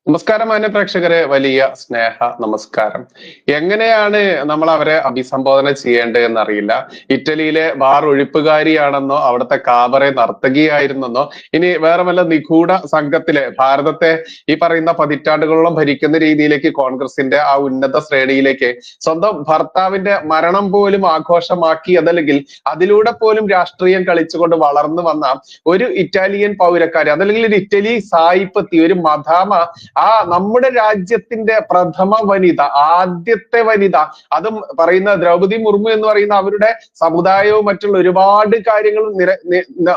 നമസ്കാരം മാന്യ പ്രേക്ഷകരെ, വലിയ സ്നേഹ നമസ്കാരം. എങ്ങനെയാണ് നമ്മൾ അവരെ അഭിസംബോധന ചെയ്യേണ്ടത് എന്നറിയില്ല. ഇറ്റലിയിലെ ബാർ ഒഴിപ്പുകാരിയാണെന്നോ അവിടുത്തെ കാബറെ നർത്തകിയായിരുന്നെന്നോ ഇനി വേറെ വല്ല നിഗൂഢ സംഘത്തിലെ ഭാരതത്തെ ഈ പറയുന്ന പതിറ്റാണ്ടുകളോളം ഭരിക്കുന്ന രീതിയിലേക്ക് കോൺഗ്രസിന്റെ ആ ഉന്നത ശ്രേണിയിലേക്ക് സ്വന്തം ഭർത്താവിന്റെ മരണം പോലും ആഘോഷമാക്കി, അതല്ലെങ്കിൽ അതിലൂടെ പോലും രാഷ്ട്രീയം കളിച്ചുകൊണ്ട് വളർന്നു വന്ന ഒരു ഇറ്റാലിയൻ പൗരക്കാരി, അതല്ലെങ്കിൽ ഒരു ഇറ്റലി സായിപ്പത്തി, ഒരു മദാമ, ആ നമ്മുടെ രാജ്യത്തിന്റെ പ്രഥമ വനിത, ആദ്യത്തെ വനിത, അതും പറയുന്ന ദ്രൗപദി മുർമു എന്ന് പറയുന്ന അവരുടെ സമുദായവും മറ്റുള്ള ഒരുപാട് കാര്യങ്ങൾ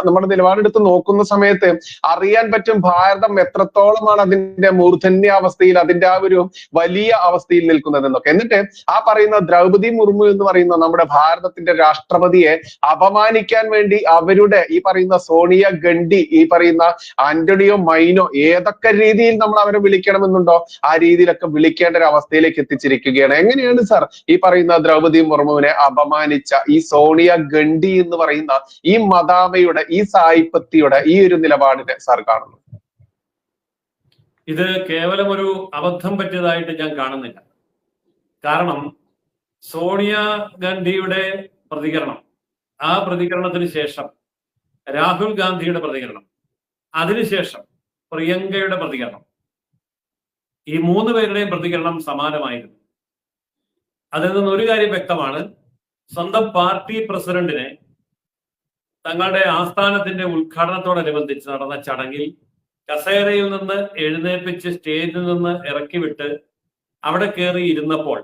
നമ്മുടെ നിലപാടെടുത്ത് നോക്കുന്ന സമയത്ത് അറിയാൻ പറ്റും ഭാരതം എത്രത്തോളമാണ് അതിന്റെ മൂർധന്യാവസ്ഥയിൽ, അതിന്റെ ആ ഒരു വലിയ അവസ്ഥയിൽ നിൽക്കുന്നത് എന്നൊക്കെ. എന്നിട്ട് ആ പറയുന്ന ദ്രൗപദി മുർമു എന്ന് പറയുന്ന നമ്മുടെ ഭാരതത്തിന്റെ രാഷ്ട്രപതിയെ അപമാനിക്കാൻ വേണ്ടി അവരുടെ ഈ പറയുന്ന സോണിയ ഗാന്ധി, ഈ പറയുന്ന ആന്റണിയോ മൈനോ, ഏതൊക്കെ രീതിയിൽ നമ്മൾ അവരെ വിളിക്കണമെന്നുണ്ടോ ആ രീതിയിലൊക്കെ വിളിക്കേണ്ട ഒരു അവസ്ഥയിലേക്ക് എത്തിച്ചിരിക്കുകയാണ്. എങ്ങനെയാണ് സാർ ഈ പറയുന്ന ദ്രൗപദി മുർമുവിനെ അപമാനിച്ച ഈ സോണിയ ഗാന്ധി എന്ന് പറയുന്ന ഈ മദാമയുടെ, ഈ സായിപ്പത്തിയുടെ ഈ ഒരു നിലപാടിനെ സാർ കാണുന്നു? ഇത് കേവലം ഒരു അബദ്ധം പറ്റിയതായിട്ട് ഞാൻ കാണുന്നില്ല. കാരണം സോണിയ ഗാന്ധിയുടെ പ്രതികരണം, ആ പ്രതികരണത്തിന് ശേഷം രാഹുൽ ഗാന്ധിയുടെ പ്രതികരണം, അതിനുശേഷം പ്രിയങ്കയുടെ പ്രതികരണം, ഈ മൂന്ന് പേരുടെയും പ്രതികരണം സമാനമായിരുന്നു. അതിൽ നിന്ന് ഒരു കാര്യം വ്യക്തമാണ്: സ്വന്തം പാർട്ടി പ്രസിഡന്റിനെ തങ്ങളുടെ ആസ്ഥാനത്തിന്റെ ഉദ്ഘാടനത്തോടനുബന്ധിച്ച് നടന്ന ചടങ്ങിൽ കസേരയിൽ നിന്ന് എഴുന്നേൽപ്പിച്ച് സ്റ്റേജിൽ നിന്ന് ഇറക്കി വിട്ട് അവിടെ കയറി ഇരുന്നപ്പോൾ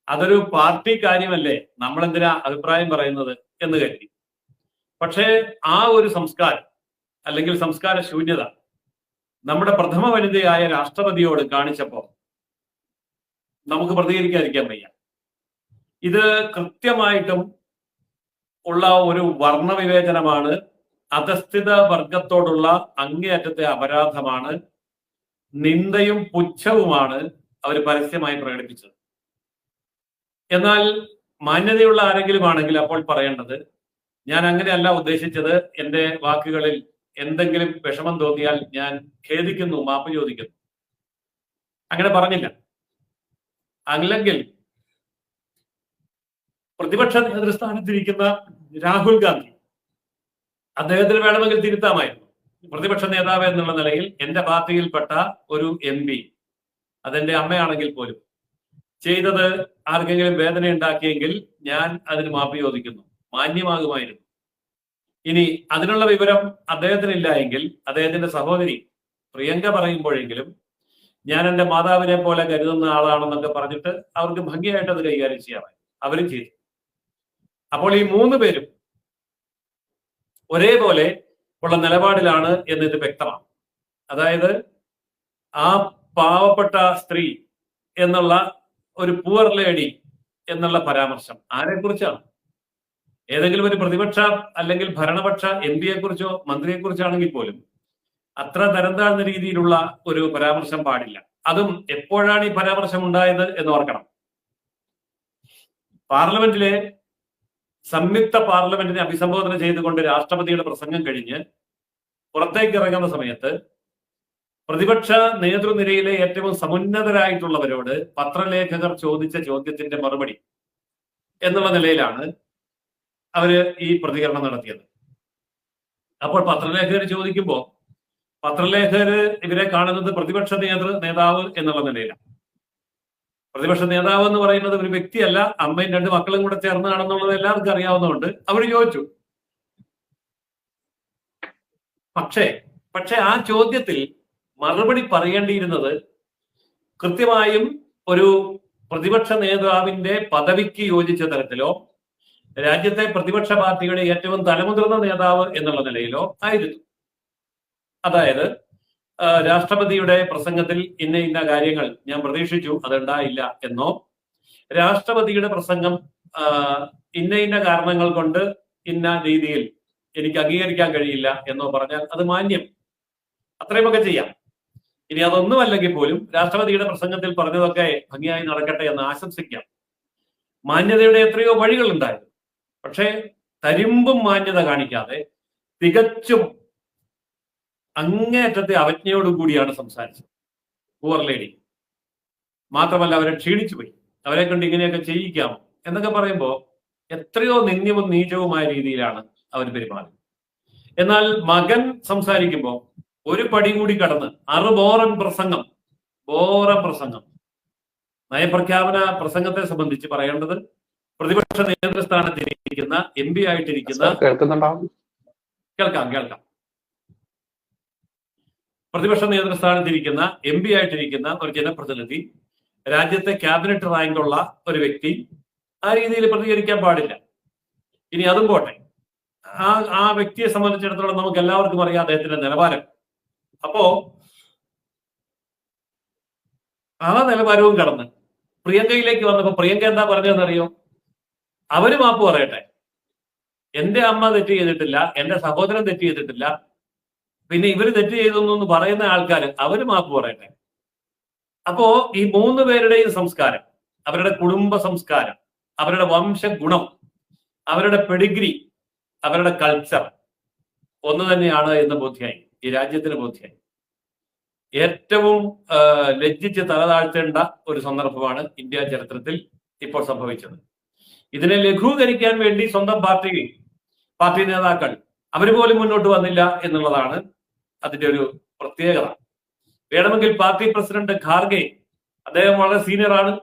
അതൊരു പാർട്ടി കാര്യമല്ലേ, നമ്മൾ എന്തിനാ അഭിപ്രായം പറയുന്നത് എന്ന് കരുതി. പക്ഷേ ആ ഒരു സംസ്കാരം അല്ലെങ്കിൽ സംസ്കാര ശൂന്യത നമ്മുടെ പ്രഥമ വനിതയായ രാഷ്ട്രപതിയോട് കാണിച്ചപ്പോൾ നമുക്ക് പ്രതികരിക്കാതിരിക്കാൻ വയ്യ. ഇത് കൃത്യമായിട്ടും ഉള്ള ഒരു വർണ്ണവിവേചനമാണ്, അധസ്ഥിത വർഗത്തോടുള്ള അങ്ങേയറ്റത്തെ അപരാധമാണ്, നിന്ദയും പുച്ഛവുമാണ് അവർ പരസ്യമായി പ്രകടിപ്പിച്ചത്. എന്നാൽ മാന്യതയുള്ള ആരെങ്കിലും ആണെങ്കിൽ അപ്പോൾ പറയേണ്ടത്, ഞാൻ അങ്ങനെയല്ല ഉദ്ദേശിച്ചത്, എൻ്റെ വാക്കുകളിൽ എന്തെങ്കിലും വിഷമം തോന്നിയാൽ ഞാൻ ഖേദിക്കുന്നു, മാപ്പ് ചോദിക്കുന്നു. അങ്ങനെ പറഞ്ഞില്ല. അല്ലെങ്കിൽ പ്രതിപക്ഷ നേതൃസ്ഥാനത്തിരിക്കുന്ന രാഹുൽ ഗാന്ധി, അദ്ദേഹത്തിന് വേണമെങ്കിൽ തിരുത്താമായിരുന്നു. പ്രതിപക്ഷ നേതാവ് എന്നുള്ള നിലയിൽ എന്റെ പാർട്ടിയിൽപ്പെട്ട ഒരു MP, അതെന്റെ അമ്മയാണെങ്കിൽ പോലും, ചെയ്തത് ആർക്കെങ്കിലും വേദന ഉണ്ടാക്കിയെങ്കിൽ ഞാൻ അതിന് മാപ്പ് ചോദിക്കുന്നു, മാന്യമാകുമായിരുന്നു. ഇനി അതിനുള്ള വിവരം അദ്ദേഹത്തിനില്ല എങ്കിൽ അദ്ദേഹത്തിന്റെ സഹോദരി പ്രിയങ്ക പറയുമ്പോഴെങ്കിലും ഞാൻ എൻ്റെ മാതാവിനെ പോലെ കരുതുന്ന ആളാണെന്നൊക്കെ പറഞ്ഞിട്ട് അവർക്ക് ഭംഗിയായിട്ട് അത് കൈകാര്യം ചെയ്യാമായി. അവരും ചെയ്തു. അപ്പോൾ ഈ മൂന്ന് പേരും ഒരേപോലെ ഉള്ള നിലപാടിലാണ് എന്നിത് വ്യക്തമാണ്. അതായത് ആ പാവപ്പെട്ട സ്ത്രീ എന്നുള്ള ഒരു പുവർ ലേഡി എന്നുള്ള പരാമർശം ആരെക്കുറിച്ചാണ്? ഏതെങ്കിലും ഒരു പ്രതിപക്ഷ അല്ലെങ്കിൽ ഭരണപക്ഷ MP യെക്കുറിച്ചോ മന്ത്രിയെ കുറിച്ചാണെങ്കിൽ പോലും അത്ര തരം താഴ്ന്ന രീതിയിലുള്ള ഒരു പരാമർശം പാടില്ല. അതും എപ്പോഴാണ് ഈ പരാമർശം ഉണ്ടായത് എന്ന് ഓർക്കണം. പാർലമെന്റിലെ സംയുക്ത പാർലമെന്റിനെ അഭിസംബോധന ചെയ്തുകൊണ്ട് രാഷ്ട്രപതിയുടെ പ്രസംഗം കഴിഞ്ഞ് പുറത്തേക്ക് ഇറങ്ങുന്ന സമയത്ത് പ്രതിപക്ഷ നേതൃനിരയിലെ ഏറ്റവും സമുന്നതരായിട്ടുള്ളവരോട് പത്രലേഖകർ ചോദിച്ച ചോദ്യത്തിന്റെ മറുപടി എന്നുള്ള നിലയിലാണ് അവര് ഈ പ്രതികരണം നടത്തിയത്. അപ്പോൾ പത്രലേഖകർ ചോദിക്കുമ്പോൾ പത്രലേഖകർ ഇവരെ കാണുന്നത് പ്രതിപക്ഷ നേതാവ് എന്നുള്ള നിലയിലാണ്. പ്രതിപക്ഷ നേതാവ് എന്ന് പറയുന്നത് ഒരു വ്യക്തിയല്ല, അമ്മയും രണ്ട് മക്കളും കൂടെ ചേർന്നതാണെന്നുള്ളത് എല്ലാവർക്കും അറിയാവുന്നതുകൊണ്ട് അവർ ചോദിച്ചു. പക്ഷേ ആ ചോദ്യത്തിൽ മറുപടി പറയേണ്ടിയിരുന്നത് കൃത്യമായും ഒരു പ്രതിപക്ഷ നേതാവിന്റെ പദവിക്ക് യോജിച്ച തരത്തിലോ രാജ്യത്തെ പ്രതിപക്ഷ പാർട്ടിയുടെ ഏറ്റവും തലമുതിർന്ന നേതാവ് എന്നുള്ള നിലയിലോ ആയിരുന്നു. അതായത് രാഷ്ട്രപതിയുടെ പ്രസംഗത്തിൽ ഇന്ന കാര്യങ്ങൾ ഞാൻ പ്രതീക്ഷിച്ചു, അതുണ്ടായില്ല എന്നോ, രാഷ്ട്രപതിയുടെ പ്രസംഗം ഇന്ന കാരണങ്ങൾ കൊണ്ട് ഇന്ന രീതിയിൽ എനിക്ക് അംഗീകരിക്കാൻ കഴിയില്ല എന്നോ പറഞ്ഞാൽ അത് മാന്യം, അത്രയുമൊക്കെ ചെയ്യാം. ഇനി അതൊന്നും അല്ലെങ്കിൽ പോലും രാഷ്ട്രപതിയുടെ പ്രസംഗത്തിൽ പറഞ്ഞതൊക്കെ ഭംഗിയായി നടക്കട്ടെ എന്ന് ആശംസിക്കാം. മാന്യതയുടെ എത്രയോ വഴികൾ ഉണ്ടായിരുന്നു. പക്ഷേ തരിമ്പും മാന്യത കാണിക്കാതെ തികച്ചും അങ്ങേയറ്റത്തെ അവജ്ഞയോടുകൂടിയാണ് സംസാരിച്ചത്. Poor lady. മാത്രമല്ല അവരെ ക്ഷീണിച്ചു പോയി, അവരെ കൊണ്ട് ഇങ്ങനെയൊക്കെ ചെയ്യിക്കാമോ എന്നൊക്കെ പറയുമ്പോൾ എത്രയോ നിന്ദ്യവും നീചവുമായ രീതിയിലാണ് അവർ പെരുമാറി. എന്നാൽ മകൻ സംസാരിക്കുമ്പോൾ ഒരു പടി കൂടി കടന്ന് ബോറൻ പ്രസംഗം നയപ്രഖ്യാപന പ്രസംഗത്തെ സംബന്ധിച്ച് പറയേണ്ടത് പ്രതിപക്ഷ നേതൃസ്ഥാനത്തിരിക്കുന്ന MP ആയിട്ടിരിക്കുന്ന കേൾക്കാം പ്രതിപക്ഷ നേതൃസ്ഥാനത്തിരിക്കുന്ന MP ആയിട്ടിരിക്കുന്ന ഒരു ജനപ്രതിനിധി, രാജ്യത്തെ ക്യാബിനറ്റ് റാങ്കുള്ള ഒരു വ്യക്തി ആ രീതിയിൽ പ്രതികരിക്കാൻ പാടില്ല. ഇനി അതും പോട്ടെ, ആ വ്യക്തിയെ സംബന്ധിച്ചിടത്തോളം നമുക്ക് എല്ലാവർക്കും അറിയാം അദ്ദേഹത്തിന്റെ നിലവാരം. അപ്പോ ആ നിലവാരവും കടന്ന് പ്രിയങ്കയിലേക്ക് വന്നപ്പോ പ്രിയങ്ക എന്താ പറഞ്ഞതെന്നറിയോ? അവര് മാപ്പ് പറയട്ടെ, എന്റെ അമ്മ തെറ്റ് ചെയ്തിട്ടില്ല, എന്റെ സഹോദരൻ തെറ്റ് ചെയ്തിട്ടില്ല, പിന്നെ ഇവര് തെറ്റ് ചെയ്തു എന്ന് പറയുന്ന ആൾക്കാർ അവര് മാപ്പ് പറയട്ടെ. അപ്പോ ഈ 3 പേരുടെയും സംസ്കാരം, അവരുടെ കുടുംബ സംസ്കാരം, അവരുടെ വംശഗുണം, അവരുടെ പെഡിഗ്രി, അവരുടെ കൾച്ചർ ഒന്ന് തന്നെയാണ് എന്ന് ബോധ്യമായി, ഈ രാജ്യത്തിന് ബോധ്യമായി. ഏറ്റവും ലജ്ജിച്ച് തലതാഴ്ത്തേണ്ട ഒരു സന്ദർഭമാണ് ഇന്ത്യ ചരിത്രത്തിൽ ഇപ്പോൾ സംഭവിച്ചത്. ഇതിനെ ലഘൂകരിക്കാൻ വേണ്ടി സ്വന്തം പാർട്ടി നേതാക്കൾ അവർ പോലും മുന്നോട്ട് വന്നില്ല എന്നുള്ളതാണ് അതിന്റെ ഒരു പ്രത്യേകത. വേണമെങ്കിൽ പാർട്ടി പ്രസിഡന്റ് ഖാർഗെ, അദ്ദേഹം വളരെ സീനിയറാണ്,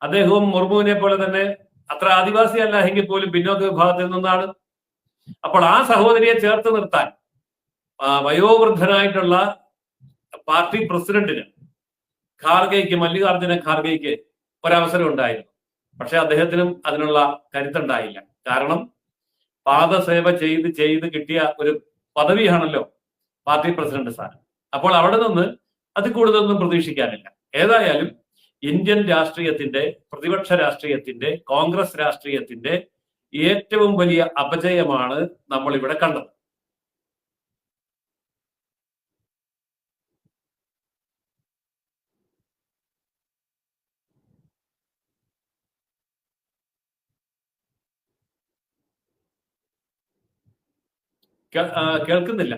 അദ്ദേഹവും മുർമുവിനെ പോലെ തന്നെ അത്ര ആദിവാസി അല്ല എങ്കിൽ പോലും പിന്നോക്ക വിഭാഗത്തിൽ നിന്നാണ്. അപ്പോൾ ആ സഹോദരിയെ ചേർത്ത് നിർത്താൻ വയോവൃദ്ധനായിട്ടുള്ള പാർട്ടി പ്രസിഡന്റിന് മല്ലികാർജുന ഖാർഗെയ്ക്ക് ഒരവസരം ഉണ്ടായിരുന്നു. പക്ഷെ അദ്ദേഹത്തിനും അതിനുള്ള കരുത്തുണ്ടായില്ല. കാരണം പാദസേവ ചെയ്ത് കിട്ടിയ ഒരു പദവിയാണല്ലോ പാർട്ടി പ്രസിഡന്റ് സ്ഥാനം. അപ്പോൾ അവിടെ നിന്ന് അത് കൂടുതലൊന്നും പ്രതീക്ഷിക്കാനില്ല. ഏതായാലും ഇന്ത്യൻ രാഷ്ട്രീയത്തിന്റെ, പ്രതിപക്ഷ രാഷ്ട്രീയത്തിന്റെ, കോൺഗ്രസ് രാഷ്ട്രീയത്തിന്റെ ഏറ്റവും വലിയ അപജയമാണ് നമ്മൾ ഇവിടെ കണ്ടത്. കേൾക്കുന്നില്ല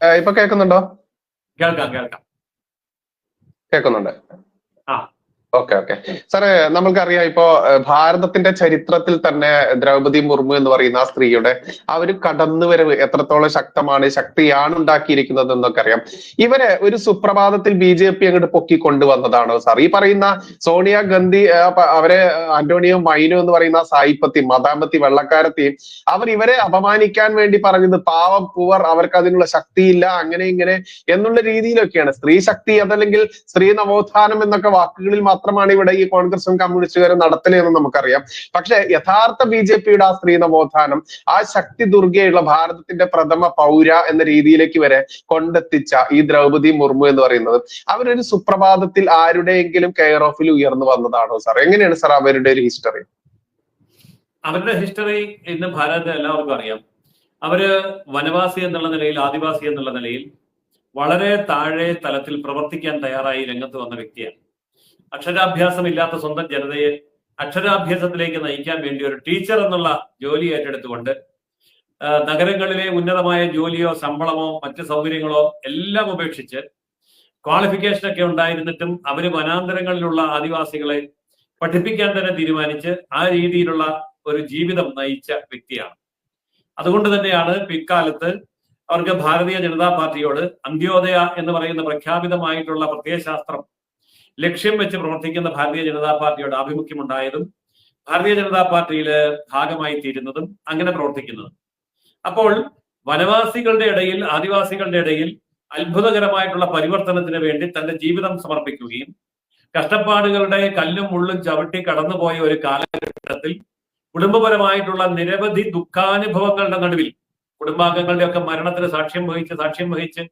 ഇപ്പൊ കേൾക്കുന്നുണ്ടോ? കേൾക്കുന്നുണ്ട്. ഓക്കെ സാറേ, നമ്മൾക്കറിയാം ഇപ്പോ ഭാരതത്തിന്റെ ചരിത്രത്തിൽ തന്നെ ദ്രൗപദി മുർമു എന്ന് പറയുന്ന ആ സ്ത്രീയുടെ ആ ഒരു കടന്നുവരവ് എത്രത്തോളം ശക്തിയാണ് ഉണ്ടാക്കിയിരിക്കുന്നത് എന്നൊക്കെ അറിയാം. ഇവരെ ഒരു സുപ്രഭാതത്തിൽ BJP അങ്ങോട്ട് പൊക്കി കൊണ്ടുവന്നതാണോ സാർ? ഈ പറയുന്ന സോണിയ ഗാന്ധി, അവരെ ആന്റോണിയോ മൈനോ എന്ന് പറയുന്ന സായിപ്പത്തി മതാമ്പത്തി വെള്ളക്കാരത്തെയും ഇവരെ അപമാനിക്കാൻ വേണ്ടി പറഞ്ഞത് പാവം പൂവർ, അവർക്ക് അതിനുള്ള ശക്തിയില്ല, അങ്ങനെ ഇങ്ങനെ എന്നുള്ള രീതിയിലൊക്കെയാണ്. സ്ത്രീ ശക്തി അതല്ലെങ്കിൽ സ്ത്രീ നവോത്ഥാനം എന്നൊക്കെ വാക്കുകളിൽ മാത്രമാണ് ഇവിടെ ഈ കോൺഗ്രസും കമ്മ്യൂണിസ്റ്റുകാരും നടത്തലെന്ന് നമുക്കറിയാം. പക്ഷെ യഥാർത്ഥ BJPയുടെ ആ സ്ത്രീ നവോത്ഥാനം, ആ ശക്തി ദുർഗയുള്ള ഭാരതത്തിന്റെ പ്രഥമ പൗര എന്ന രീതിയിലേക്ക് വരെ കൊണ്ടെത്തിച്ച ഈ ദ്രൗപദി മുർമു എന്ന് പറയുന്നത് അവരൊരു സുപ്രഭാതത്തിൽ ആരുടെയെങ്കിലും കെയർ ഓഫിൽ ഉയർന്നു വന്നതാണോ സാർ? എങ്ങനെയാണ് സാർ അവരുടെ ഒരു ഹിസ്റ്ററി? അവരുടെ ഹിസ്റ്ററി ഇന്ന് ഭാരതത്തിൽ എല്ലാവർക്കും അറിയാം. അവര് വനവാസി എന്നുള്ള നിലയിൽ, ആദിവാസി എന്നുള്ള നിലയിൽ വളരെ താഴെ തലത്തിൽ പ്രവർത്തിക്കാൻ തയ്യാറായി രംഗത്ത് വന്ന വ്യക്തിയാണ്. അക്ഷരാഭ്യാസമില്ലാത്ത സ്വന്തം ജനതയെ അക്ഷരാഭ്യാസത്തിലേക്ക് നയിക്കാൻ വേണ്ടി ഒരു ടീച്ചർ എന്നുള്ള ജോലി ഏറ്റെടുത്തുകൊണ്ട് നഗരങ്ങളിലെ ഉന്നതമായ ജോലിയോ ശമ്പളമോ മറ്റ് സൗകര്യങ്ങളോ എല്ലാം ഉപേക്ഷിച്ച്, ക്വാളിഫിക്കേഷനൊക്കെ ഉണ്ടായിരുന്നിട്ടും അവര് വനാന്തരങ്ങളിലുള്ള ആദിവാസികളെ പഠിപ്പിക്കാൻ തന്നെ തീരുമാനിച്ച് ആ രീതിയിലുള്ള ഒരു ജീവിതം നയിച്ച വ്യക്തിയാണ്. അതുകൊണ്ട് തന്നെയാണ് പിൽക്കാലത്ത് അവർക്ക് ഭാരതീയ ജനതാ പാർട്ടിയോട്, അന്ത്യോദയ എന്ന് പറയുന്ന പ്രഖ്യാപിതമായിട്ടുള്ള പ്രത്യയശാസ്ത്രം ലക്ഷ്യം വെച്ച് പ്രവർത്തിക്കുന്ന ഭാരതീയ ജനതാ പാർട്ടിയോട് ആഭിമുഖ്യമുണ്ടായതും ഭാരതീയ ജനതാ പാർട്ടിയില് ഭാഗമായി തീരുന്നതും അങ്ങനെ പ്രവർത്തിക്കുന്നതും. അപ്പോൾ വനവാസികളുടെ ഇടയിൽ, ആദിവാസികളുടെ ഇടയിൽ അത്ഭുതകരമായിട്ടുള്ള പരിവർത്തനത്തിന് വേണ്ടി തന്റെ ജീവിതം സമർപ്പിക്കുകയും കഷ്ടപ്പാടുകളുടെ കല്ലും മുള്ളും ചവിട്ടി കടന്നുപോയ ഒരു കാലഘട്ടത്തിൽ കുടുംബപരമായിട്ടുള്ള നിരവധി ദുഃഖാനുഭവങ്ങളുടെ നടുവിൽ, കുടുംബാംഗങ്ങളുടെ ഒക്കെ മരണത്തിന് സാക്ഷ്യം വഹിച്ച്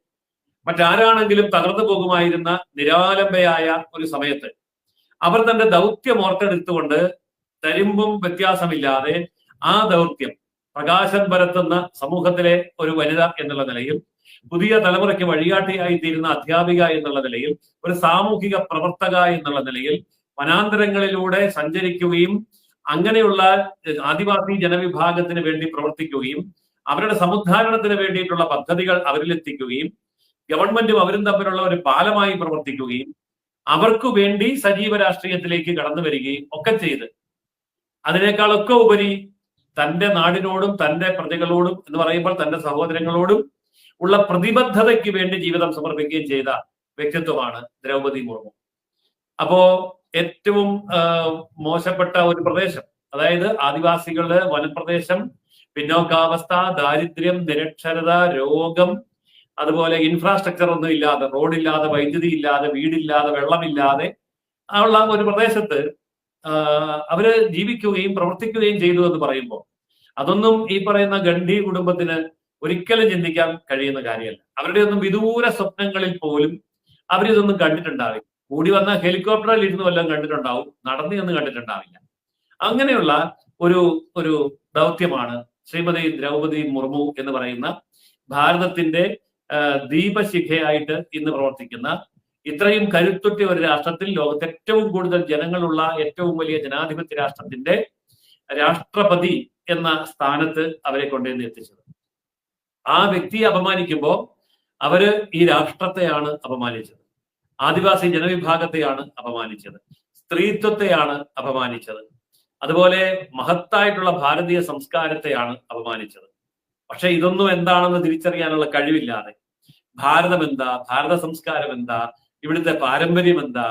മറ്റാരാണെങ്കിലും തകർന്നു പോകുമായിരുന്ന നിരാലംബയായ ഒരു സമയത്ത് അവർ തന്റെ ദൗത്യം ഓർത്തെടുത്തുകൊണ്ട് തരിമ്പും വ്യത്യാസമില്ലാതെ ആ ദൗത്യം പ്രകാശം പരത്തുന്ന സമൂഹത്തിലെ ഒരു വനിത എന്നുള്ള നിലയിൽ, പുതിയ തലമുറയ്ക്ക് വഴികാട്ടിയായി തീരുന്ന അധ്യാപിക എന്നുള്ള നിലയിൽ, ഒരു സാമൂഹിക പ്രവർത്തക എന്നുള്ള നിലയിൽ വനാന്തരങ്ങളിലൂടെ സഞ്ചരിക്കുകയും അങ്ങനെയുള്ള ആദിവാസി ജനവിഭാഗത്തിന് വേണ്ടി പ്രവർത്തിക്കുകയും അവരുടെ സമുദ്ധാരണത്തിന് വേണ്ടിയിട്ടുള്ള പദ്ധതികൾ അവരിലെത്തിക്കുകയും ഗവൺമെന്റും അവരും തമ്മിലുള്ള ഒരു പാലമായി പ്രവർത്തിക്കുകയും അവർക്ക് വേണ്ടി സജീവ രാഷ്ട്രീയത്തിലേക്ക് കടന്നു വരികയും ഒക്കെ ചെയ്ത് അതിനേക്കാളൊക്കെ ഉപരി തന്റെ നാടിനോടും തന്റെ പ്രജകളോടും എന്ന് പറയുമ്പോൾ തന്റെ സഹോദരങ്ങളോടും ഉള്ള പ്രതിബദ്ധതയ്ക്ക് വേണ്ടി ജീവിതം സമർപ്പിക്കുകയും ചെയ്ത വ്യക്തിത്വമാണ് ദ്രൗപദി മുർമു. അപ്പോ ഏറ്റവും മോശപ്പെട്ട ഒരു പ്രദേശം, അതായത് ആദിവാസികളുടെ വനപ്രദേശം, പിന്നോക്കാവസ്ഥ, ദാരിദ്ര്യം, നിരക്ഷരത, രോഗം, അതുപോലെ ഇൻഫ്രാസ്ട്രക്ചർ ഒന്നും ഇല്ലാതെ, റോഡില്ലാതെ, വൈദ്യുതി ഇല്ലാതെ, വീടില്ലാതെ, വെള്ളമില്ലാതെ ഉള്ള ഒരു പ്രദേശത്ത് അവര് ജീവിക്കുകയും പ്രവർത്തിക്കുകയും ചെയ്തു എന്ന് പറയുമ്പോൾ അതൊന്നും ഈ പറയുന്ന ഗണ്ഡി കുടുംബത്തിന് ഒരിക്കലും ചിന്തിക്കാൻ കഴിയുന്ന കാര്യമല്ല. അവരുടെ ഒന്നും വിദൂര സ്വപ്നങ്ങളിൽ പോലും അവരിതൊന്നും കണ്ടിട്ടുണ്ടാവില്ല. കൂടി വന്ന ഹെലികോപ്റ്ററിൽ ഇരുന്ന് വല്ലതും കണ്ടിട്ടുണ്ടാവും, നടന്നു എന്ന് കണ്ടിട്ടുണ്ടാവില്ല. അങ്ങനെയുള്ള ഒരു ദൗത്യമാണ് ശ്രീമതി ദ്രൗപദി മുർമു എന്ന് പറയുന്ന ഭാരതത്തിന്റെ ദീപശിഖയായിട്ട് ഇന്ന് പ്രവർത്തിക്കുന്ന, ഇത്രയും കരുത്തുറ്റ ഒരു രാഷ്ട്രത്തിൽ, ലോകത്ത് ഏറ്റവും കൂടുതൽ ജനങ്ങളുള്ള ഏറ്റവും വലിയ ജനാധിപത്യ രാഷ്ട്രത്തിന്റെ രാഷ്ട്രപതി എന്ന സ്ഥാനത്ത് അവരെ കൊണ്ടുവന്ന് എത്തിച്ചത്. ആ വ്യക്തിയെ അപമാനിക്കുമ്പോൾ അവര് ഈ രാഷ്ട്രത്തെയാണ് അപമാനിച്ചത്, ആദിവാസി ജനവിഭാഗത്തെയാണ് അപമാനിച്ചത്, സ്ത്രീത്വത്തെയാണ് അപമാനിച്ചത്, അതുപോലെ മഹത്തായിട്ടുള്ള ഭാരതീയ സംസ്കാരത്തെയാണ് അപമാനിച്ചത്. പക്ഷെ ഇതൊന്നും എന്താണെന്ന് തിരിച്ചറിയാനുള്ള കഴിവില്ലാതെ ഭാരതം എന്താ, ഭാരത സംസ്കാരം എന്താ, ഇവിടുത്തെ പാരമ്പര്യം എന്താ,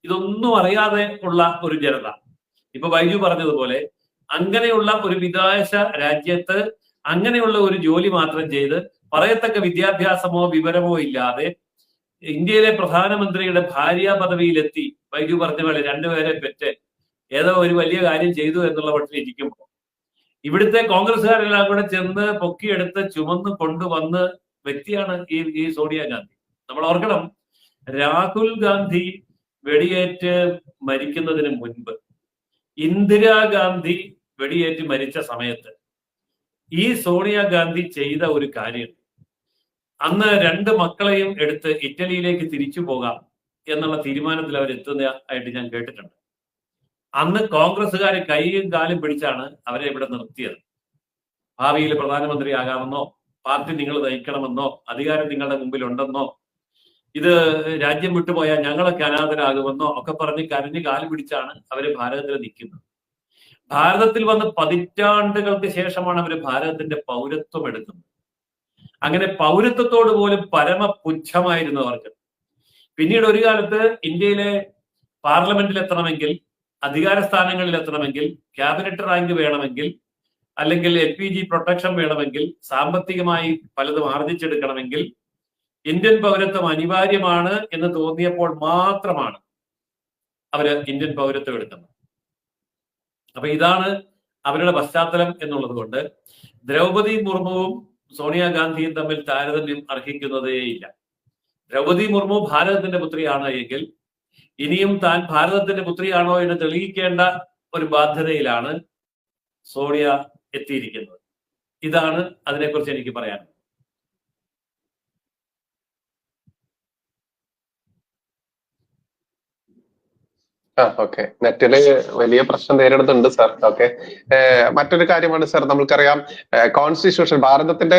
ഇതൊന്നും അറിയാതെ ഉള്ള ഒരു ജനത. ഇപ്പൊ ബൈജു പറഞ്ഞതുപോലെ അങ്ങനെയുള്ള ഒരു വിദേശ രാജ്യത്ത് അങ്ങനെയുള്ള ഒരു ജോലി മാത്രം ചെയ്ത് പറയത്തക്ക വിദ്യാഭ്യാസമോ വിവരമോ ഇല്ലാതെ ഇന്ത്യയിലെ പ്രധാനമന്ത്രിയുടെ ഭാര്യ പദവിയിലെത്തി, ബൈജു പറഞ്ഞ പോലെ രണ്ടുപേരെ പെറ്റ് ഏതോ ഒരു വലിയ കാര്യം ചെയ്തു എന്നുള്ള പക്ഷത്തിൽ ഇരിക്കുമ്പോൾ ഇവിടുത്തെ കോൺഗ്രസ്സുകാരെല്ലാം കൂടെ ചെന്ന് പൊക്കിയെടുത്ത് ചുമന്ന് കൊണ്ടുവന്ന് വ്യക്തിയാണ് ഈ സോണിയാഗാന്ധി. നമ്മൾ ഓർക്കണം, രാഹുൽ ഗാന്ധി വെടിയേറ്റ് മരിക്കുന്നതിന് മുൻപ് ഇന്ദിരാഗാന്ധി വെടിയേറ്റ് മരിച്ച സമയത്ത് ഈ സോണിയാഗാന്ധി ചെയ്ത ഒരു കാര്യം, അന്ന് 2 മക്കളെയും എടുത്ത് ഇറ്റലിയിലേക്ക് തിരിച്ചു പോകാം എന്നുള്ള തീരുമാനത്തിൽ അവർ എത്തുന്നതായിട്ട് ഞാൻ കേട്ടിട്ടുണ്ട്. അന്ന് കോൺഗ്രസ്സുകാരെ കൈയും കാലും പിടിച്ചാണ് അവരെ ഇവിടെ നിർത്തിയത്. ഭാവിയിൽ പ്രധാനമന്ത്രിയാകാമെന്നോ, പാർട്ടി നിങ്ങൾ നയിക്കണമെന്നോ, അധികാരം നിങ്ങളുടെ മുമ്പിൽ ഉണ്ടെന്നോ, ഇത് രാജ്യം വിട്ടുപോയാൽ ഞങ്ങളൊക്കെ അനാഥരാകുമെന്നോ ഒക്കെ പറഞ്ഞ് കരഞ്ഞ് കാല് പിടിച്ചാണ് അവര് ഭാരതത്തിൽ നിൽക്കുന്നത്. ഭാരതത്തിൽ വന്ന് പതിറ്റാണ്ടുകൾക്ക് ശേഷമാണ് അവര് ഭാരതത്തിന്റെ പൗരത്വം എടുക്കുന്നത്. അങ്ങനെ പൗരത്വത്തോട് പോലും പരമപുച്ഛമായിരുന്നു അവർക്ക്. പിന്നീട് ഒരു കാലത്ത് ഇന്ത്യയിലെ പാർലമെന്റിൽ എത്തണമെങ്കിൽ, അധികാര സ്ഥാനങ്ങളിൽ എത്തണമെങ്കിൽ, ക്യാബിനറ്റ് റാങ്ക് വേണമെങ്കിൽ, അല്ലെങ്കിൽ LPG പ്രൊട്ടക്ഷൻ വേണമെങ്കിൽ, സാമ്പത്തികമായി പലതും ആർജിച്ചെടുക്കണമെങ്കിൽ ഇന്ത്യൻ പൗരത്വം അനിവാര്യമാണ് എന്ന് തോന്നിയപ്പോൾ മാത്രമാണ് അവര് ഇന്ത്യൻ പൗരത്വം എടുക്കുന്നത്. അപ്പൊ ഇതാണ് അവരുടെ പശ്ചാത്തലം എന്നുള്ളത് കൊണ്ട് ദ്രൗപദി മുർമുവും സോണിയാഗാന്ധിയും തമ്മിൽ താരതമ്യം അർഹിക്കുന്നതേയില്ല. ദ്രൗപദി മുർമു ഭാരതത്തിന്റെ പുത്രിയാണ് എങ്കിൽ ഇനിയും താൻ ഭാരതത്തിന്റെ പുത്രിയാണോ എന്ന് തെളിയിക്കേണ്ട ഒരു ബാധ്യതയിലാണ് സോണിയ എത്തിയിരിക്കുന്നത്. ഇതാണ് അതിനെക്കുറിച്ച് എനിക്ക് പറയാനുള്ളത്. ഓക്കെ, നെറ്റില് വലിയ പ്രശ്നം നേരിടുന്നുണ്ട് സാർ. ഓക്കെ, മറ്റൊരു കാര്യമാണ് സാർ, നമ്മൾക്കറിയാം കോൺസ്റ്റിറ്റ്യൂഷൻ, ഭാരതത്തിന്റെ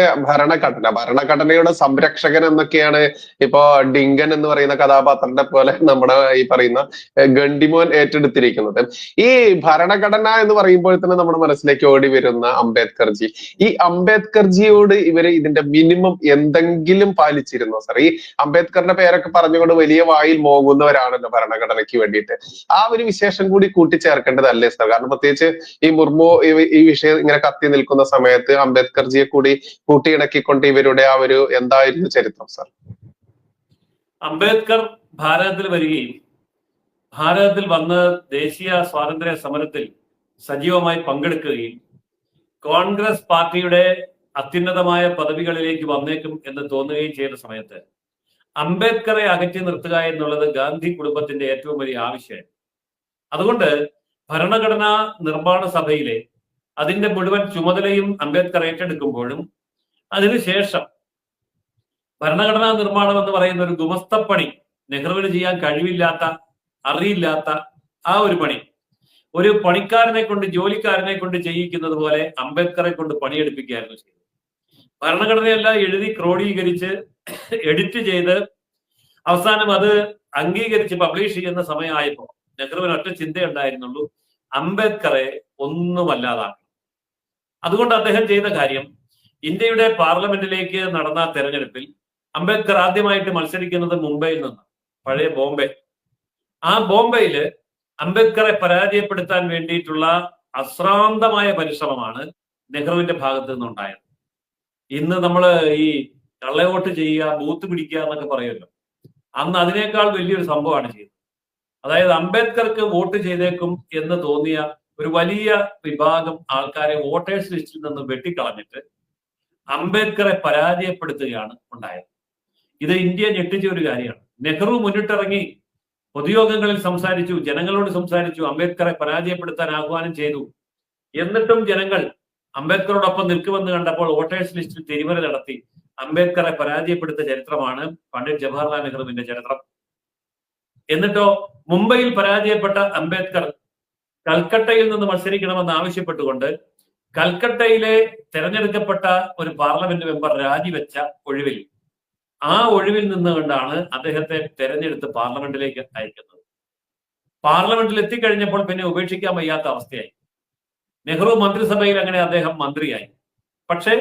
ഭരണഘടനയുടെ സംരക്ഷകൻ എന്നൊക്കെയാണ് ഇപ്പോ ഡിങ്കൻ എന്ന് പറയുന്ന കഥാപാത്രത്തെ പോലെ നമ്മുടെ ഈ പറയുന്ന ഗണ്ടിമോൻ ഏറ്റെടുത്തിരിക്കുന്നത്. ഈ ഭരണഘടന എന്ന് പറയുമ്പോൾ തന്നെ നമ്മുടെ മനസ്സിലേക്ക് ഓടി വരുന്ന അംബേദ്കർജി, ഈ അംബേദ്കർജിയോട് ഇവര് ഇതിന്റെ മിനിമം എന്തെങ്കിലും പാലിച്ചിരുന്നോ സാർ? ഈ അംബേദ്കറിന്റെ പേരൊക്കെ പറഞ്ഞുകൊണ്ട് വലിയ വായിൽ മോങ്ങുന്നവരാണല്ലോ ഭരണഘടനയ്ക്ക് വേണ്ടിയിട്ട്. ആ ഒരു വിശേഷം കൂടി കൂട്ടിച്ചേർക്കേണ്ടതല്ലേ സാർ? കാരണം പ്രത്യേകിച്ച് ഈ മുർമു ഈ വിഷയം ഇങ്ങനെ കത്തി നിൽക്കുന്ന സമയത്ത് അംബേദ്കർജിയെ കൂടി കൂട്ടിയിണക്കിക്കൊണ്ട് ഇവരുടെ ആ ഒരു എന്തായിരുന്നു ചരിത്രം സാർ? അംബേദ്കർ ഭാരതത്തിൽ വരികയും ഭാരതത്തിൽ വന്ന് ദേശീയ സ്വാതന്ത്ര്യ സമരത്തിൽ സജീവമായി പങ്കെടുക്കുകയും കോൺഗ്രസ് പാർട്ടിയുടെ അത്യുന്നതമായ പദവികളിലേക്ക് വന്നേക്കും എന്ന് തോന്നുകയും ചെയ്യുന്ന സമയത്ത് അംബേദ്കറെ അകറ്റി നിർത്തുക എന്നുള്ളത് ഗാന്ധി കുടുംബത്തിന്റെ ഏറ്റവും വലിയ ആവശ്യമാണ്. അതുകൊണ്ട് ഭരണഘടനാ നിർമ്മാണ സഭയിലെ അതിന്റെ മുഴുവൻ ചുമതലയും അംബേദ്കർ ഏറ്റെടുക്കുമ്പോഴും അതിനുശേഷം ഭരണഘടനാ നിർമ്മാണം എന്ന് പറയുന്ന ഒരു ഗുമസ്തപ്പണി നെഹ്റുവിന് ചെയ്യാൻ കഴിവില്ലാത്ത, അറിയില്ലാത്ത ആ ഒരു പണി ഒരു പണിക്കാരനെ കൊണ്ട്, ജോലിക്കാരനെ കൊണ്ട് ചെയ്യിക്കുന്നത് പോലെ അംബേദ്കറെ കൊണ്ട് പണിയെടുപ്പിക്കുകയായിരുന്നു ചെയ്തത്. ഭരണഘടനയെല്ലാം എഴുതി ക്രോഡീകരിച്ച് എഡിറ്റ് ചെയ്ത് അവസാനം അത് അംഗീകരിച്ച് പബ്ലിഷ് ചെയ്യുന്ന സമയമായപ്പോ നെഹ്റുവിന് ഒറ്റ ചിന്തയുണ്ടായിരുന്നുള്ളൂ, അംബേദ്കറെ ഒന്നുമല്ലാതാണ്. അതുകൊണ്ട് അദ്ദേഹം ചെയ്ത കാര്യം, ഇന്ത്യയുടെ പാർലമെന്റിലേക്ക് നടന്ന തെരഞ്ഞെടുപ്പിൽ അംബേദ്കർ ആദ്യമായിട്ട് മത്സരിക്കുന്നത് മുംബൈയിൽ നിന്ന്, പഴയ ബോംബെ. ആ ബോംബെയില് അംബേദ്കറെ പരാജയപ്പെടുത്താൻ വേണ്ടിയിട്ടുള്ള അശ്രാന്തമായ പരിശ്രമമാണ് നെഹ്റുവിന്റെ ഭാഗത്ത് നിന്നുണ്ടായത്. ഇന്ന് നമ്മൾ ഈ കള്ളവോട്ട് ചെയ്യുക, ബൂത്ത് പിടിക്കുക എന്നൊക്കെ പറയുമല്ലോ, അന്ന് അതിനേക്കാൾ വലിയൊരു സംഭവമാണ് ചെയ്തത്. അതായത് അംബേദ്കർക്ക് വോട്ട് ചെയ്തേക്കും എന്ന് തോന്നിയ ഒരു വലിയ വിഭാഗം ആൾക്കാരെ വോട്ടേഴ്സ് ലിസ്റ്റിൽ നിന്ന് വെട്ടിക്കളഞ്ഞിട്ട് അംബേദ്കറെ പരാജയപ്പെടുത്തുകയാണ് ഉണ്ടായത്. ഇത് ഇന്ത്യ ഞെട്ടിച്ച ഒരു കാര്യമാണ്. നെഹ്റു മുന്നിട്ടിറങ്ങി പൊതുയോഗങ്ങളിൽ സംസാരിച്ചു, ജനങ്ങളോട് സംസാരിച്ചു, അംബേദ്കറെ പരാജയപ്പെടുത്താൻ ആഹ്വാനം ചെയ്തു. എന്നിട്ടും ജനങ്ങൾ അംബേദ്കറോടൊപ്പം നിൽക്കുമെന്ന് കണ്ടപ്പോൾ വോട്ടേഴ്സ് ലിസ്റ്റിൽ തിരിമറി നടത്തി അംബേദ്കറെ പരാജയപ്പെടുത്തിയ ചരിത്രമാണ് പണ്ഡിറ്റ് ജവഹർലാൽ നെഹ്റുവിന്റെ ചരിത്രം. എന്നിട്ടോ മുംബൈയിൽ പരാജയപ്പെട്ട അംബേദ്കർ കൽക്കട്ടയിൽ നിന്ന് മത്സരിക്കണമെന്ന് ആവശ്യപ്പെട്ടുകൊണ്ട് കൽക്കട്ടയിലെ തെരഞ്ഞെടുക്കപ്പെട്ട ഒരു പാർലമെന്റ് മെമ്പർ രാജിവെച്ച ഒഴിവിൽ, ആ ഒഴിവിൽ നിന്നുകൊണ്ടാണ് അദ്ദേഹത്തെ തെരഞ്ഞെടുത്ത് പാർലമെന്റിലേക്ക് അയക്കുന്നത്. പാർലമെന്റിൽ എത്തിക്കഴിഞ്ഞപ്പോൾ പിന്നെ ഉപേക്ഷിക്കാൻ വയ്യാത്ത അവസ്ഥയായി. നെഹ്റു മന്ത്രിസഭയിൽ അങ്ങനെ അദ്ദേഹം മന്ത്രിയായി. പക്ഷെ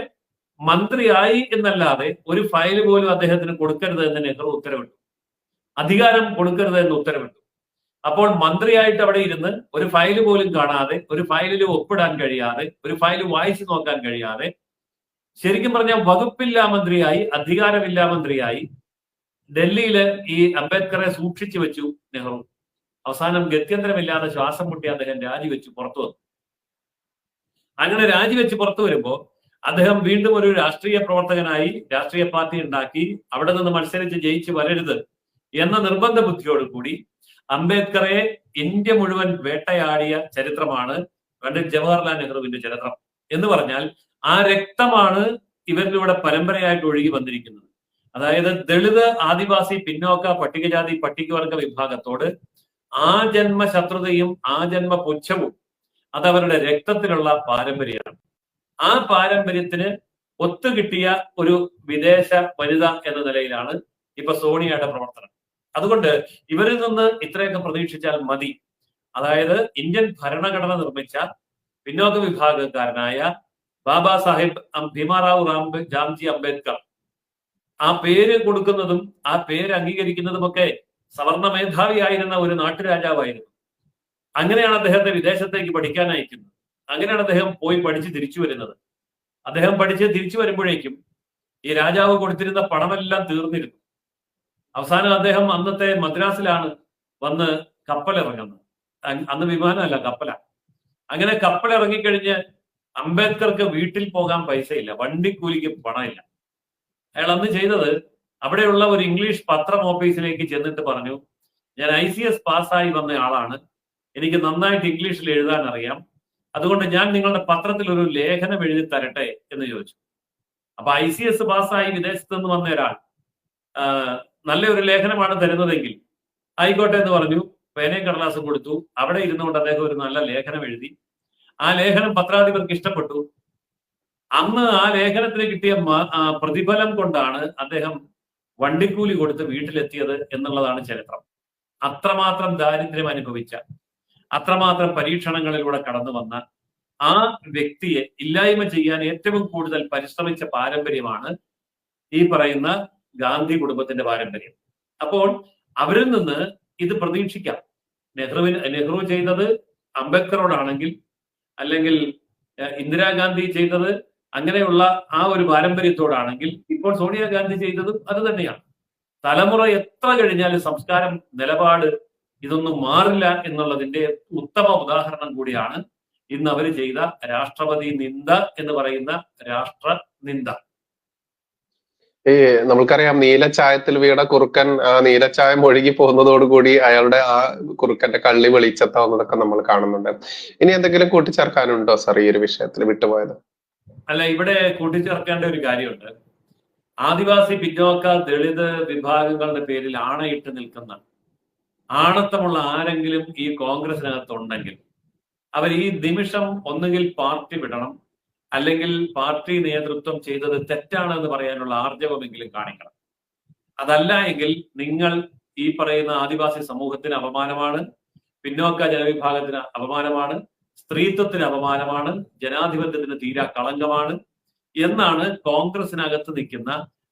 മന്ത്രിയായി എന്നല്ലാതെ ഒരു ഫയൽ പോലും അദ്ദേഹത്തിന് കൊടുക്കരുത് എന്ന് നെഹ്റു ഉത്തരവിട്ടു. അധികാരം കൊടുക്കരുത് എന്ന് ഉത്തരവിട്ടു. അപ്പോൾ മന്ത്രിയായിട്ട് അവിടെ ഇരുന്ന് ഒരു ഫയൽ പോലും കാണാതെ, ഒരു ഫയലിൽ ഒപ്പിടാൻ കഴിയാതെ, ഒരു ഫയൽ വായിച്ചു നോക്കാൻ കഴിയാതെ, ശരിക്കും പറഞ്ഞാൽ വകുപ്പില്ലാ മന്ത്രിയായി, അധികാരമില്ലാ മന്ത്രിയായി ഡൽഹിയില് ഈ അംബേദ്കറെ സൂക്ഷിച്ചു വെച്ചു നെഹ്റു. അവസാനം ഗത്യന്തരമില്ലാതെ ശ്വാസം മുട്ടി അദ്ദേഹം രാജിവെച്ചു പുറത്തു വന്നു. അങ്ങനെ രാജിവെച്ച് പുറത്തു വരുമ്പോൾ അദ്ദേഹം വീണ്ടും ഒരു രാഷ്ട്രീയ പ്രവർത്തകനായി രാഷ്ട്രീയ പാർട്ടി ഉണ്ടാക്കി അവിടെ നിന്ന് മത്സരിച്ച് ജയിച്ചു വരരുത് എന്ന നിർബന്ധ ബുദ്ധിയോടുകൂടി അംബേദ്കറെ ഇന്ത്യ മുഴുവൻ വേട്ടയാടിയ ചരിത്രമാണ് പണ്ഡിറ്റ് ജവഹർലാൽ നെഹ്റുവിന്റെ ചരിത്രം. എന്ന് പറഞ്ഞാൽ ആ രക്തമാണ് ഇവരിലൂടെ പരമ്പരയായിട്ട് ഒഴുകി വന്നിരിക്കുന്നത്. അതായത് ദളിത്, ആദിവാസി, പിന്നോക്ക, പട്ടികജാതി, പട്ടികവർഗ വിഭാഗത്തോട് ആജന്മ ശത്രുതയും ആജന്മ പുച്ഛവും അതവരുടെ രക്തത്തിലുള്ള പാരമ്പര്യമാണ്. ആ പാരമ്പര്യത്തിന് ഒത്തുകിട്ടിയ ഒരു വിദേശ വനിത എന്ന നിലയിലാണ് ഇപ്പൊ സോണിയയുടെ പ്രവർത്തനം. അതുകൊണ്ട് ഇവരിൽ നിന്ന് ഇത്രയൊക്കെ പ്രതീക്ഷിച്ചാൽ മതി. അതായത് ഇന്ത്യൻ ഭരണഘടന നിർമ്മിച്ച പിന്നോക്ക വിഭാഗക്കാരനായ ബാബാ സാഹിബ് ഭീമാറാവു രാംജി അംബേദ്കർ, ആ പേര് കൊടുക്കുന്നതും ആ പേര് അംഗീകരിക്കുന്നതുമൊക്കെ സവർണ മേധാവിയായിരുന്ന ഒരു നാട്ടുരാജാവായിരുന്നു. അങ്ങനെയാണ് അദ്ദേഹത്തെ വിദേശത്തേക്ക് പഠിക്കാൻ അയക്കുന്നത്. അങ്ങനെയാണ് അദ്ദേഹം പോയി പഠിച്ച് തിരിച്ചു വരുന്നത്. അദ്ദേഹം പഠിച്ച് തിരിച്ചു വരുമ്പോഴേക്കും ഈ രാജാവ് കൊടുത്തിരുന്ന പണമെല്ലാം തീർന്നിരുന്നു. അവസാനം അദ്ദേഹം അന്നത്തെ മദ്രാസിലാണ് വന്ന് കപ്പലിറങ്ങുന്നത്. അന്ന് വിമാനമല്ല, കപ്പലാണ്. അങ്ങനെ കപ്പലിറങ്ങിക്കഴിഞ്ഞ് അംബേദ്കർക്ക് വീട്ടിൽ പോകാൻ പൈസയില്ല, വണ്ടിക്കൂലിക്ക് പണമില്ല. അയാൾ അന്ന് ചെയ്തത് അവിടെയുള്ള ഒരു ഇംഗ്ലീഷ് പത്രം ഓഫീസിലേക്ക് ചെന്നിട്ട് പറഞ്ഞു, ഞാൻ ICS പാസ്സായി വന്ന ആളാണ്, എനിക്ക് നന്നായിട്ട് ഇംഗ്ലീഷിൽ എഴുതാൻ അറിയാം, അതുകൊണ്ട് ഞാൻ നിങ്ങളുടെ പത്രത്തിൽ ഒരു ലേഖനം എഴുതി തരട്ടെ എന്ന് ചോദിച്ചു. അപ്പൊ ICS പാസ്സായി വിദേശത്ത് നിന്ന് വന്ന ഒരാൾ നല്ലൊരു ലേഖനമാണ് തരുന്നതെങ്കിൽ ആയിക്കോട്ടെ എന്ന് പറഞ്ഞു. പേനയും കടലാസും കൊടുത്തു. അവിടെ ഇരുന്നുകൊണ്ട് അദ്ദേഹം ഒരു നല്ല ലേഖനം എഴുതി. ആ ലേഖനം പത്രാധിപർക്ക് ഇഷ്ടപ്പെട്ടു. അന്ന് ആ ലേഖനത്തിന് കിട്ടിയ പ്രതിഫലം കൊണ്ടാണ് അദ്ദേഹം വണ്ടിക്കൂലി കൊടുത്ത് വീട്ടിലെത്തിയത് എന്നുള്ളതാണ് ചരിത്രം. അത്രമാത്രം ദാരിദ്ര്യം അനുഭവിച്ച, അത്രമാത്രം പരീക്ഷണങ്ങളിലൂടെ കടന്നു വന്ന ആ വ്യക്തിയെ ഇല്ലായ്മ ചെയ്യാൻ ഏറ്റവും കൂടുതൽ പരിശ്രമിച്ച പാരമ്പര്യമാണ് ഈ പറയുന്ന ഗാന്ധി കുടുംബത്തിന്റെ പാരമ്പര്യം. അപ്പോൾ അവരിൽ നിന്ന് ഇത് പ്രതീക്ഷിക്കാം. നെഹ്റു ചെയ്തത് അംബേദ്കറോടാണെങ്കിൽ, അല്ലെങ്കിൽ ഇന്ദിരാഗാന്ധി ചെയ്തത് അങ്ങനെയുള്ള ആ ഒരു പാരമ്പര്യത്തോടാണെങ്കിൽ, ഇപ്പോൾ സോണിയാഗാന്ധി ചെയ്തതും അത് തന്നെയാണ്. തലമുറ എത്ര കഴിഞ്ഞാലും സംസ്കാരം, നിലപാട് ഇതൊന്നും മാറില്ല എന്നുള്ളതിന്റെ ഉത്തമ ഉദാഹരണം കൂടിയാണ് ഇന്ന് അവർ ചെയ്ത രാഷ്ട്രപതി നിന്ദ എന്ന് പറയുന്ന രാഷ്ട്ര നിന്ദ. ഈ നമ്മൾക്കറിയാം, നീലച്ചായത്തിൽ വീണ കുറുക്കൻ നീലച്ചായം ഒഴുകി പോകുന്നതോടുകൂടി അയാളുടെ ആ കുറുക്കന്റെ കള്ളി വെളിച്ചത്താവുന്നതൊക്കെ നമ്മൾ കാണുന്നുണ്ട്. ഇനി എന്തെങ്കിലും കൂട്ടിച്ചേർക്കാനുണ്ടോ സാർ ഈ ഒരു വിഷയത്തിൽ വിട്ടുപോയത്? അല്ല, ഇവിടെ കൂട്ടിച്ചേർക്കേണ്ട ഒരു കാര്യമുണ്ട്. ആദിവാസി, പിന്നോക്ക, ദളിത് വിഭാഗങ്ങളുടെ പേരിൽ ആണയിട്ട് നിൽക്കുന്ന ആണത്തമുള്ള ആരെങ്കിലും ഈ കോൺഗ്രസിനകത്തുണ്ടെങ്കിൽ അവർ ഈ നിമിഷം ഒന്നുകിൽ പാർട്ടി വിടണം, അല്ലെങ്കിൽ പാർട്ടി നേതൃത്വം ചെയ്തത് തെറ്റാണെന്ന് പറയാനുള്ള ആർജവമെങ്കിലും കാണിക്കണം. അതല്ല എങ്കിൽ നിങ്ങൾ ഈ പറയുന്ന ആദിവാസി സമൂഹത്തിന് അപമാനമാണ്, പിന്നോക്ക ജനവിഭാഗത്തിന് അപമാനമാണ്, സ്ത്രീത്വത്തിന് അപമാനമാണ്, ജനാധിപത്യത്തിന് തീരാ കളങ്കമാണ് എന്നാണ് കോൺഗ്രസിനകത്ത് നിൽക്കുന്ന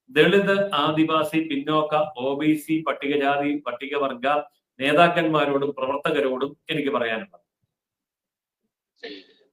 ദളിത്, ആദിവാസി, പിന്നോക്ക, OBC, പട്ടികജാതി, പട്ടികവർഗ നേതാക്കന്മാരോടും പ്രവർത്തകരോടും എനിക്ക് പറയാനുള്ളത്.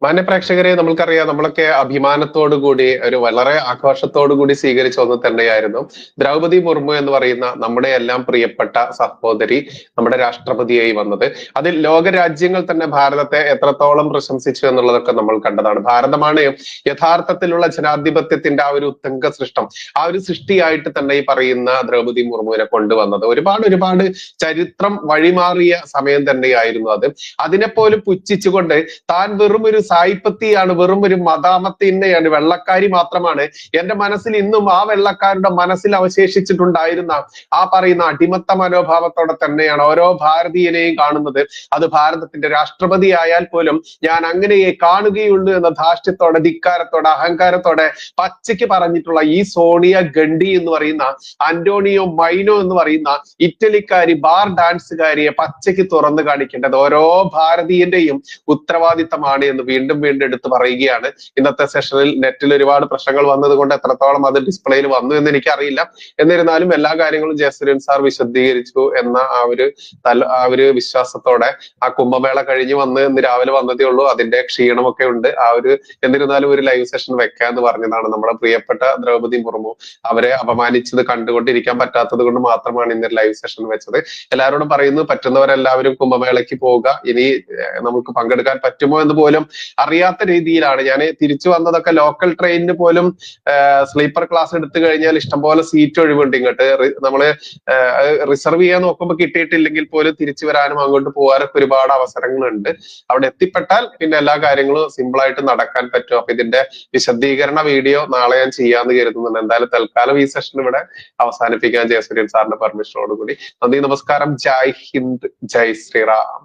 മാന്യപ്രേക്ഷകരെ, നമ്മൾക്കറിയാം, നമ്മളൊക്കെ അഭിമാനത്തോടു കൂടി ഒരു വളരെ ആഘോഷത്തോടു കൂടി സ്വീകരിച്ച ഒന്ന് തന്നെയായിരുന്നു ദ്രൗപദി മുർമു എന്ന് പറയുന്ന നമ്മുടെ എല്ലാം പ്രിയപ്പെട്ട സഹോദരി നമ്മുടെ രാഷ്ട്രപതിയായി വന്നത്. അതിൽ ലോകരാജ്യങ്ങൾ തന്നെ ഭാരതത്തെ എത്രത്തോളം പ്രശംസിച്ചു എന്നുള്ളതൊക്കെ നമ്മൾ കണ്ടതാണ്. ഭാരതമാണ് യഥാർത്ഥത്തിലുള്ള ജനാധിപത്യത്തിന്റെ ആ ഒരു ഉത്തംഗ സൃഷ്ടം, ആ ഒരു സൃഷ്ടിയായിട്ട് തന്നെ ഈ പറയുന്ന ദ്രൗപദി മുർമുവിനെ കൊണ്ടുവന്നത്. ഒരുപാട് ചരിത്രം വഴിമാറിയ സമയം തന്നെയായിരുന്നു അത്. അതിനെപ്പോലും പുച്ഛിച്ചുകൊണ്ട് താൻ വെറും ഒരു സായിപ്പത്തിയാണ്, വെറും ഒരു മദാമത്തിന്നെയാണ്, വെള്ളക്കാരി മാത്രമാണ്, എന്റെ മനസ്സിൽ ഇന്നും ആ വെള്ളക്കാരുടെ മനസ്സിൽ അവശേഷിച്ചിട്ടുണ്ടായിരുന്ന ആ പറയുന്ന അടിമത്ത മനോഭാവത്തോടെ തന്നെയാണ് ഓരോ ഭാരതീയനെയും കാണുന്നത്. അത് ഭാരതത്തിന്റെ രാഷ്ട്രപതി ആയാൽ പോലും ഞാൻ അങ്ങനെയേ കാണുകയുള്ളൂ എന്ന ധാർഷ്ട്യത്തോടെ, ധിക്കാരത്തോടെ, അഹങ്കാരത്തോടെ പച്ചയ്ക്ക് പറഞ്ഞിട്ടുള്ള ഈ സോണിയ ഗണ്ഡി എന്ന് പറയുന്ന, അന്റോണിയോ മൈനോ എന്ന് പറയുന്ന ഇറ്റലിക്കാരി ബാർ ഡാൻസുകാരിയെ പച്ചയ്ക്ക് തുറന്നു കാണിക്കേണ്ടത് ഓരോ ഭാരതീയന്റെയും ഉത്തരവാദിത്തമാണ് എന്ന് വീണ്ടും എടുത്ത് പറയുകയാണ്. ഇന്നത്തെ സെഷനിൽ നെറ്റിൽ ഒരുപാട് പ്രശ്നങ്ങൾ വന്നത് കൊണ്ട് എത്രത്തോളം അത് ഡിസ്പ്ലേയിൽ വന്നു എന്ന് എനിക്കറിയില്ല. എന്നിരുന്നാലും എല്ലാ കാര്യങ്ങളും ജയസൂര്യൻ സാർ വിശദീകരിച്ചു എന്ന ആ ഒരു വിശ്വാസത്തോടെ ആ കുംഭമേള കഴിഞ്ഞ് ഇന്ന് രാവിലെ വന്നതേ ഉള്ളൂ. അതിന്റെ ക്ഷീണമൊക്കെ ഉണ്ട്. എന്നിരുന്നാലും ഒരു ലൈവ് സെഷൻ വെക്കാന്ന് പറഞ്ഞതാണ് നമ്മുടെ പ്രിയപ്പെട്ട ദ്രൗപദി മുർമു. അവരെ അപമാനിച്ചത് കണ്ടുകൊണ്ടിരിക്കാൻ പറ്റാത്തത് കൊണ്ട് മാത്രമാണ് ഇന്നൊരു ലൈവ് സെഷൻ വെച്ചത്. എല്ലാവരോടും പറയുന്നു, പറ്റുന്നവരെല്ലാവരും കുംഭമേളയ്ക്ക് പോവുക. ഇനി നമുക്ക് പങ്കെടുക്കാൻ പറ്റുമോ എന്ന് പോലും അറിയാത്ത രീതിയിലാണ്. ഞാൻ തിരിച്ചു വന്നതൊക്കെ ലോക്കൽ ട്രെയിനിന് പോലും സ്ലീപ്പർ ക്ലാസ് എടുത്തു കഴിഞ്ഞാൽ ഇഷ്ടംപോലെ സീറ്റ് ഒഴിവുണ്ട്. ഇങ്ങോട്ട് നമ്മള് റിസർവ് ചെയ്യാൻ നോക്കുമ്പോൾ കിട്ടിയിട്ടില്ലെങ്കിൽ പോലും തിരിച്ചു വരാനും അങ്ങോട്ട് പോകാനൊക്കെ ഒരുപാട് അവസരങ്ങളുണ്ട്. അവിടെ എത്തിപ്പെട്ടാൽ പിന്നെ എല്ലാ കാര്യങ്ങളും സിമ്പിൾ ആയിട്ട് നടക്കാൻ പറ്റും. അപ്പൊ ഇതിന്റെ വിശദീകരണ വീഡിയോ നാളെ ഞാൻ ചെയ്യാന്ന് കരുതുന്നുണ്ട്. എന്തായാലും തൽക്കാലം ഈ സെഷൻ ഇവിടെ അവസാനിപ്പിക്കാൻ ജയസൂര്യൻ സാറിന്റെ പെർമിഷനോടുകൂടി. നന്ദി, നമസ്കാരം, ജയ് ഹിന്ദ്, ജയ് ശ്രീറാം.